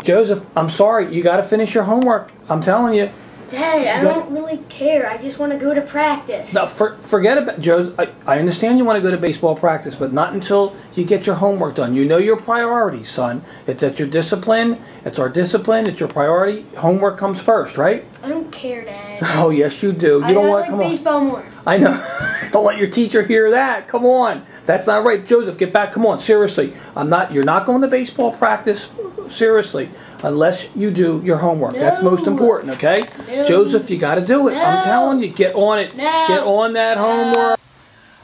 Joseph, I'm sorry. You got to finish your homework. I'm telling you. Dad, I don't really care. I just want to go to practice. No, forget about Joseph. I understand you want to go to baseball practice, but not until you get your homework done. You know your priorities, son. It's that your discipline. It's our discipline. It's your priority. Homework comes first, right? I don't care, Dad. Oh, yes, you do. You don't want. I like baseball more. I know. Don't let your teacher hear that. Come on. That's not right. Joseph, get back. Come on. Seriously. You're not going to baseball practice. Seriously. Unless you do your homework. No. That's most important, okay? No. Joseph, you got to do it. No. I'm telling you. Get on it. No. Get on that homework.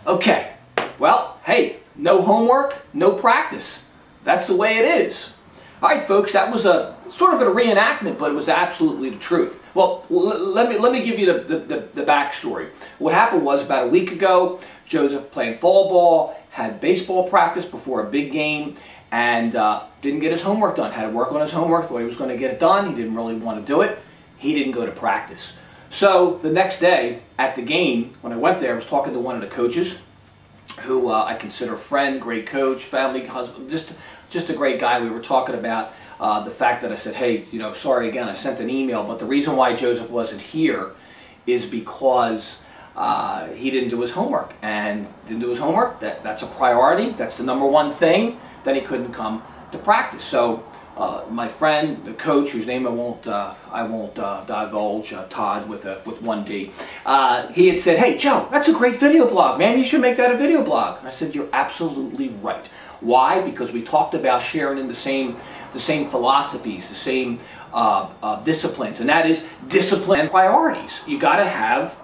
Okay. Well, hey, no homework, no practice. That's the way it is. All right, folks, that was a sort of a reenactment, but it was absolutely the truth. Well, let me give you the backstory. What happened was about a week ago, Joseph playing fall ball, had baseball practice before a big game, and didn't get his homework done. Had to work on his homework, thought he was going to get it done. He didn't really want to do it. He didn't go to practice. So the next day at the game, when I went there, I was talking to one of the coaches, who I consider a friend, great coach, family, husband, just a great guy. We were talking about the fact that I said, hey, sorry again, I sent an email, but the reason why Joseph wasn't here is because he didn't do his homework. And didn't do his homework, that's a priority, that's the #1 thing, then he couldn't come to practice. So my friend, the coach, whose name I won't divulge, Todd with 1 D, he had said, hey Joe, that's a great video blog, man, you should make that a video blog. And I said, you're absolutely right. Why? Because we talked about sharing in the same philosophies, the same disciplines, and that is discipline and priorities. You got to have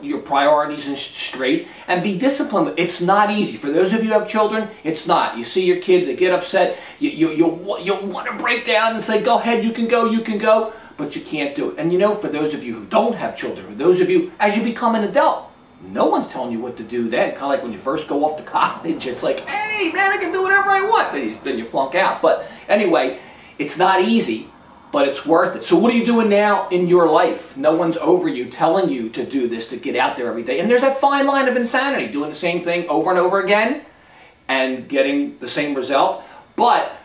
your priorities straight and be disciplined. It's not easy. For those of you who have children, it's not. You see your kids, they get upset. You'll want to break down and say, go ahead, you can go, but you can't do it. And for those of you who don't have children, for those of you, as you become an adult, no one's telling you what to do then. Kind of like when you first go off to college, it's like, hey, man, I can do whatever I want. Then you flunk out. But anyway, it's not easy, but it's worth it. So what are you doing now in your life? No one's over you telling you to do this, to get out there every day. And there's that fine line of insanity, doing the same thing over and over again and getting the same result.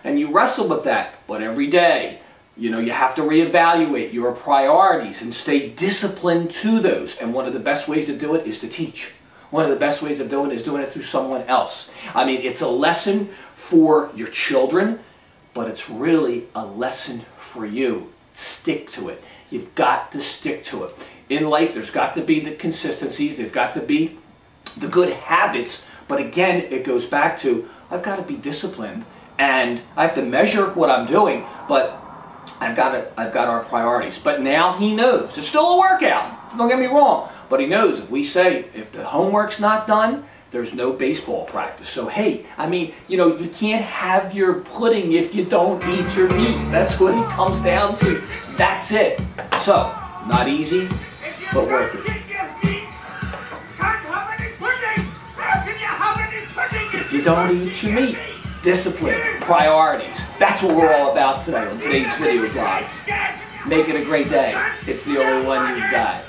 And you wrestle with that, but every day, you have to reevaluate your priorities and stay disciplined to those. And one of the best ways to do it is to teach. One of the best ways of doing it is doing it through someone else. I mean, it's a lesson for your children, but it's really a lesson for you. Stick to it. You've got to stick to it. In life, there's got to be the consistencies. There's got to be the good habits. But again, it goes back to, I've got to be disciplined. And I have to measure what I'm doing, but I've got our priorities. But now he knows. It's still a workout. Don't get me wrong. But he knows if the homework's not done, there's no baseball practice. So hey, I mean, you can't have your pudding if you don't eat your meat. That's what it comes down to. That's it. So, not easy, but worth it. If you don't eat your meat, discipline, priorities. That's what we're all about today on today's video blog. Make it a great day. It's the only one you've got.